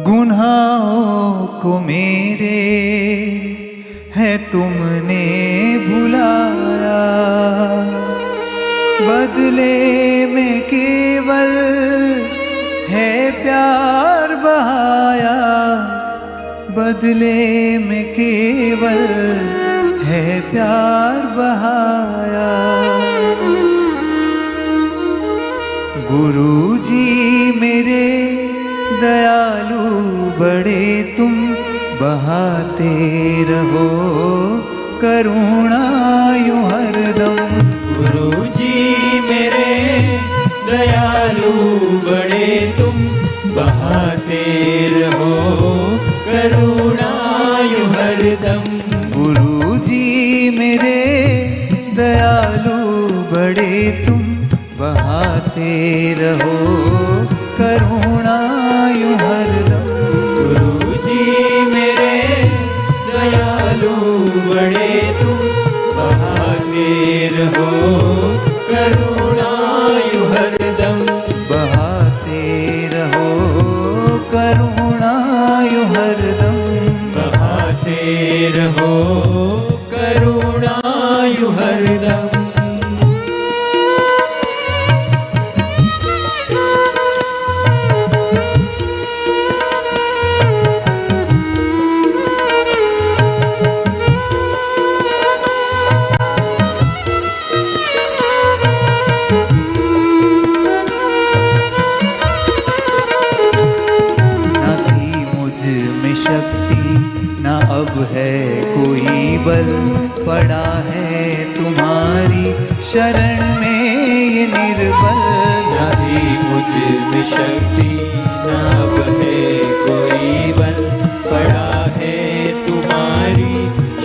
गुनाहों को मेरे है तुमने भुलाया, बदले में केवल है प्यार बहाया, बदले में केवल है प्यार बहाया। गुरुजी मेरे दयालु बड़े तुम, बहाते रहो करुणा यूं हरदम। गुरुजी मेरे दयालु बड़े तुम, बहाते रहो करुणा यूं हरदम। गुरुजी मेरे दयालु बड़े तुम, बहाते रहो करुणा यूं हरदम। गुरुजी मेरे दयालु बड़े तुम, बहाते रहो करुणा यूं हरदम। बहाते रहो करुणा यूं हरदम। बहाते रहो करुणा यूं हरदम। न अब है कोई बल, पड़ा है तुम्हारी शरण में ये निर्बल। न थी मुझ में शक्ति, न अब है कोई बल, पड़ा है तुम्हारी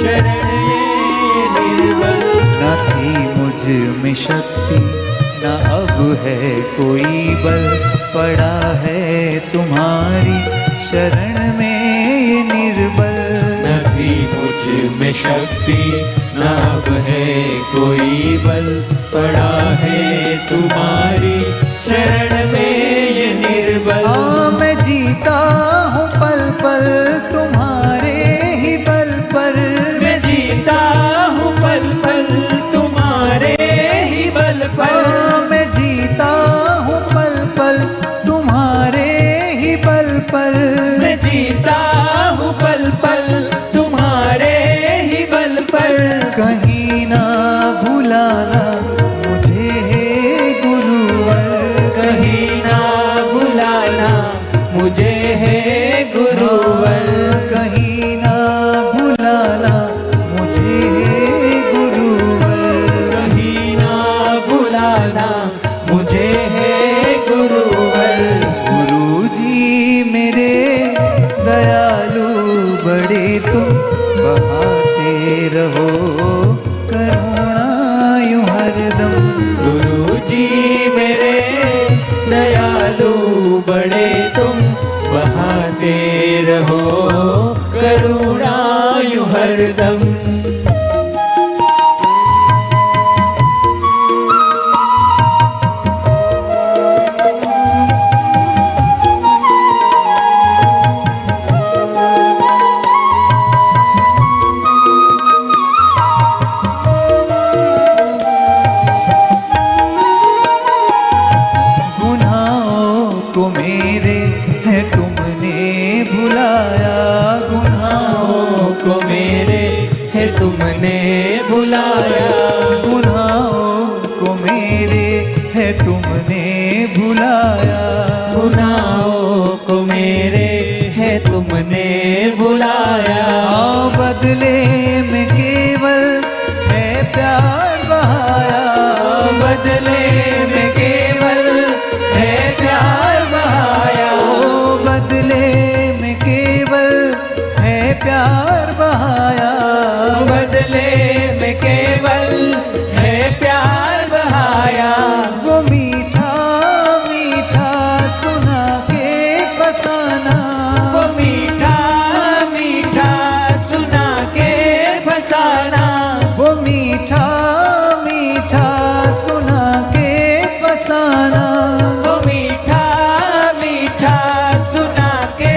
शरण ये निर्बल। न थी मुझ में शक्ति, न अब है कोई बल, पड़ा है तुम्हारी शरण में ये निर्बल। न थी मुझ में शक्ति, न अब है कोई बल, पड़ा है तुम्हारी शरण में ये निर्बल। मैं जीता हूँ पल पल तुम्हारे ही बल पर, मैं जीता हूँ पल पल तुम्हारे ही बल पर। मैं जीता हूँ पल पल तुम्हारे ही बल पर। मैं जीता हूँ पल पल तुम्हारे ही बल पर। कहीं ना भुलाना मुझे हे गुरुवर, कहीं ना भुलाना मुझे है गुरुवर। कहीं ना भुलाना मुझे हे गुरुवर। कहीं ना भुलाना मुझे है गुरुवर। गुरुजी मेरे दयालु बड़े तुम, बहाते रहो करुणा यूं हरदम। गुरुजी मेरे दयालु बड़े तुम, बहाते रहो करुणा यूं हरदम। को मेरे है तुमने भुलाया, गुनाहों को मेरे है तुमने भुलाया। गुनाहों को मेरे है तुमने भुलाया। गुनाहों को मेरे है तुमने भुलाया। बदले में केवल है प्यार बहाया, बदले में केवल है प्यार बहाया। बदले में केवल है प्यार बहाया। बदले में केवल है प्यार बहाया। वो मीठा मीठा सुना के फसाना, वो मीठा मीठा सुना के फसाना। वो मीठा मीठा सुना के फसाना। वो मीठा मीठा सुना के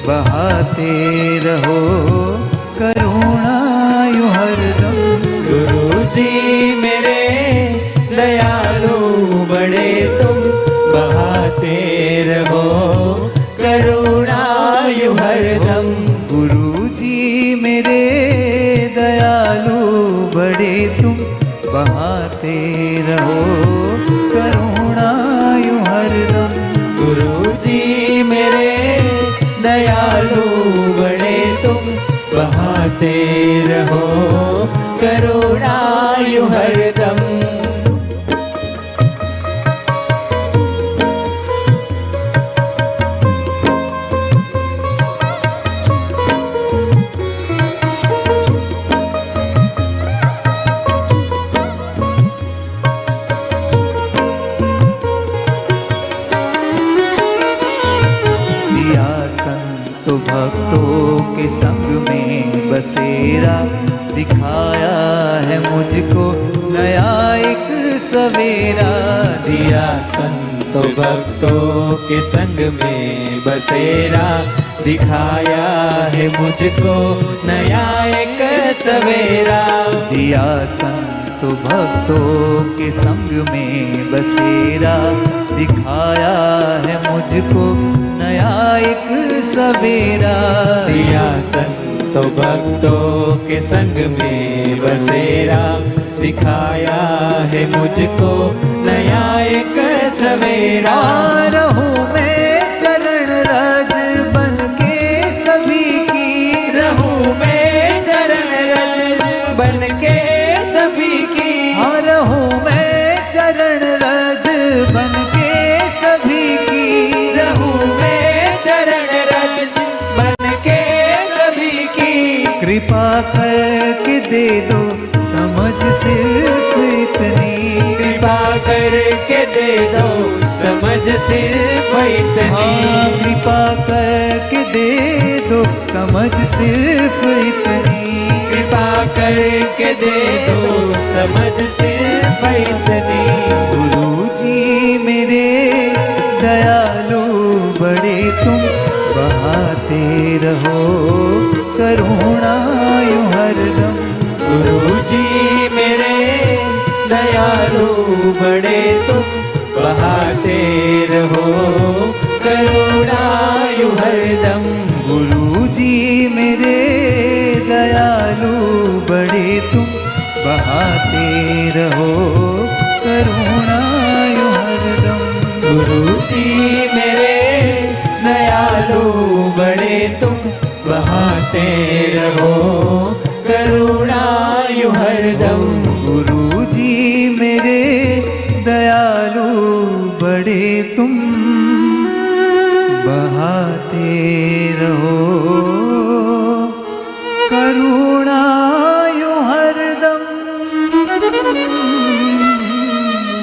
बहाते रहो करुणा यूं हरदम। गुरुजी मेरे दयालु बड़े तुम, बहाते रहो करुणा यूं हरदम। गुरुजी मेरे दयालु बड़े तुम, बहाते रहो करुणा यूं हरदम। गुरुजी मेरे दयालु बड़े तुम, बहाते रहो करुणा यूं हरदम। दिया संत भक्तों के संग में बसेरा, दिखाया है मुझको नया एक सवेरा। दिया संतो भक्तों के संग में बसेरा, दिखाया है मुझको नया एक सवेरा। दिया संत भक्तों के संग में बसेरा, दिखाया है मुझको नया एक सवेरा। दिया संतो भक्तों के संग में बसेरा, दिखाया है मुझको नया एक सवेरा। रहूं मैं चरण रज बन के सभी की, रहूं मैं चरण रज बन के सभी की। रहूं मैं चरण रज बन के सभी की। रहूं मैं चरण रज बन के सभी की। कृपा करके दे दो समझ सिर्फ इतनी, कृपा करके दे दो समझ सिर्फ इतनी। कृपा करके दे दो समझ सिर्फ इतनी। कृपा करके दे दो समझ सिर्फ इतनी। गुरुजी मेरे दयालु बड़े तुम, बहाते रहो करुणा यूं हरदम। गुरुजी मेरे दयालु बड़े तुम, बहाते रहो करुणा यूं हरदम। गुरुजी मेरे दयालु बड़े तुम, बहाते रहो करुणा यूं हरदम। गुरुजी मेरे दयालु बड़े तुम, बहाते रहो करुणा यूं हरदम। गुरुजी मेरे दयालु बड़े तुम, बहाते रहो